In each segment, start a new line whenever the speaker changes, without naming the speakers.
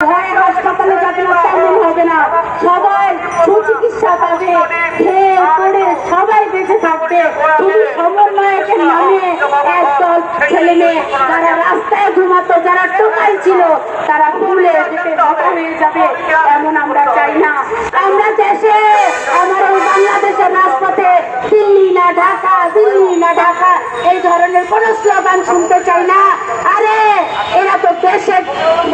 ভয়ে হাসপাতালে যাবে না তেমন হবে না, সবাই সুচিকিৎসা পাবে, খেয়ে পড়ে সবাই বেঁচে থাকবে। শুধু সমন্বয়কের নামে একদল ছেলে মেয়ে যারা রাস্তায় ঘুমাতো, যারা টোকাই ছিল, তারা ভুলে যেতে হতা হয়ে যাবে, এমন আমরা চাই না। আমরা দেশে, আমার ওই বাংলাদেশের রাজপথে দিল্লি না ঢাকা, দিল্লি না ঢাকা এই ধরনের কোন স্লোগান শুনতে চাই না। আরে এরা তো দেশের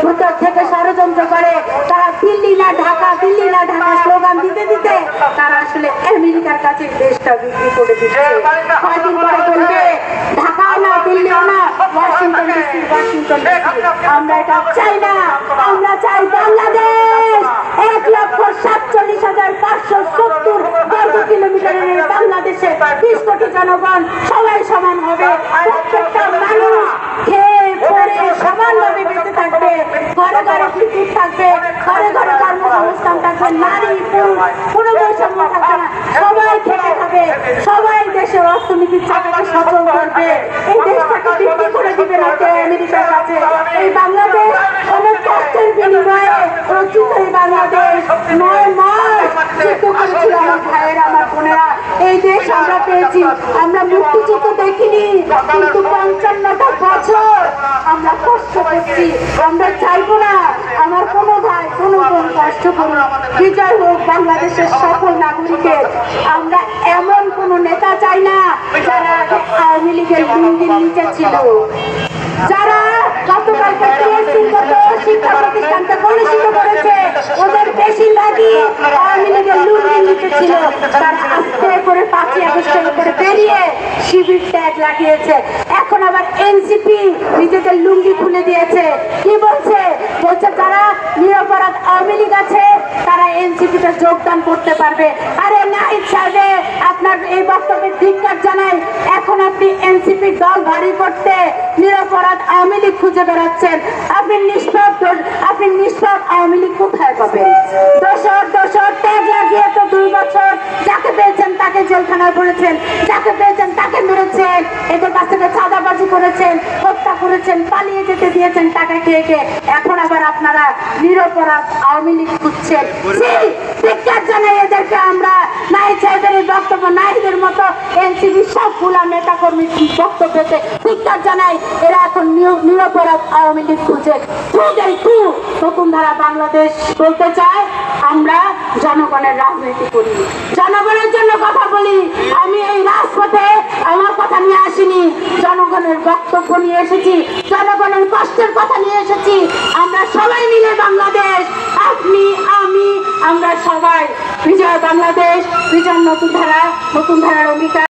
ভিতর থেকে ষড়যন্ত্র করে, তারা দিল্লি না ঢাকা, দিল্লি না ঢাকা স্লোগান দিতে দিতে তারা আসলে আমেরিকার কাছে দেশটা বিক্রি করে দিচ্ছে। কয়দিন পরে বলবে ঢাকাও না, দিল্লিও না, ওয়াশিংটন ডিসি, ওয়াশিংটন ডিসি। আমরা এটা চাই না। আমরা চাই বাংলাদেশ 1,47,570 বর্গ কিলোমিটারের এই বাংলাদেশে 20 কোটি জনগণ সবাই সমান হবে। প্রত্যেকটা মানুষ খেয়ে পড়ে সমানভাবে বেঁচে থাকবে, ঘরে ঘরে বিদ্যুৎ থাকবে, ঘরে ঘরে কর্মসংস্থান থাকবে, নারী পুরুষ কোনো বৈষম্য থাকবে না, সবাই খেতে খাবে, সবাই দেশের অর্থনীতির চাকাকে সচল করবে। এই দেশটাকে বিক্রি করে দিবে না কে আমেরিকার কাছে। এই বাংলাদেশ অনেক কষ্টের বিনিময়ে রচিত এই বাংলাদেশ 9 মাস যুদ্ধ করেছিল আমার ভাইয়েরা, আমার বোনেরা। এই দেশ আমরা পেয়েছি। আমরা মুক্তিযুদ্ধ দেখিনি, কিন্তু 55টা বছর আমরা কষ্ট করছি। আমরা চাইবো না আমার কোনো ভাই কোনো বোন কষ্ট করুন। বিজয় হোক বাংলাদেশের সকল নাগরিকের। আমরা এমন কোন নেতা চাই না যারা আওয়ামী লীগের লুঙ্গির নিচে ছিল, যারা গতকালকে টিএসসির মতো শিক্ষা প্রতিষ্ঠানকে কলুষিত করেছে, ওদের বেশিরভাগই আওয়ামী লীগের লুঙ্গির নিচে ছিল। তারা আস্তে করে 5ই আগস্টের উপরে বেরিয়ে শিবির ট্যাগ লাগিয়েছে। এখন আবার এনসিপি নিজেদের লুঙ্গি খুলে দিয়েছে। কি বলছে? বলছে যারা নিরপরাধ আওয়ামী লীগ আছে তারা এনসিপিতে যোগদান করতে পারবে। আরে নাহিদ সাহেব, আপনার এই বক্তব্যের ধিক্কার জানাই। এখন আপনি এনসিপি দল ভারী করতে নিরপরাধ আওয়ামী লীগ খুঁজে বেড়াচ্ছেন। আপনি নিষ্পাপ আওয়ামী লীগ কোথায় পাবেন? দোষর ট্যাগ লাগিয়ে তো 2 বছর যাকে পেয়েছেন তাকে জেলখানায় পড়েছেন, যাকে পেয়েছেন তাকে মেরেছেন, এদের কাছ থেকে চাঁদাবাজি করেছেন, হত্যা করেছেন, পালিয়ে যেতে দিয়েছেন টাকা খেয়ে খেয়ে। এখন আবার আপনারা নিরপরাধ আওয়ামী লীগ খুঁজছেন। ধিক্কার জানাই এদেরকে আমরা। নাহিদ সাহেবের এই বক্তব্য, নাহিদের মতো এনসিপি সবগুলা নেতা কর্মী বক্তব্যতে ধিক্কার জানাই। এরা এখন নিরপরাধ আওয়ামী লীগ খুঁজে। নতুন ধারা বাংলাদেশ বলতে চায় আমরা জনগণের রাজনীতি করি, জনগণের জন্য কথা বলি। আমি এই রাজপথে আমার কথা নিয়ে আসিনি, জনগণের বক্তব্য নিয়ে এসেছি, জনগণের কষ্টের কথা নিয়ে এসেছি। আমরা সবাই মিলে বাংলাদেশ, আপনি আমি আমরা সবাই বিজয় বাংলাদেশ, বিজয় নতুন ধারা, নতুন ধারার অঙ্গীকার।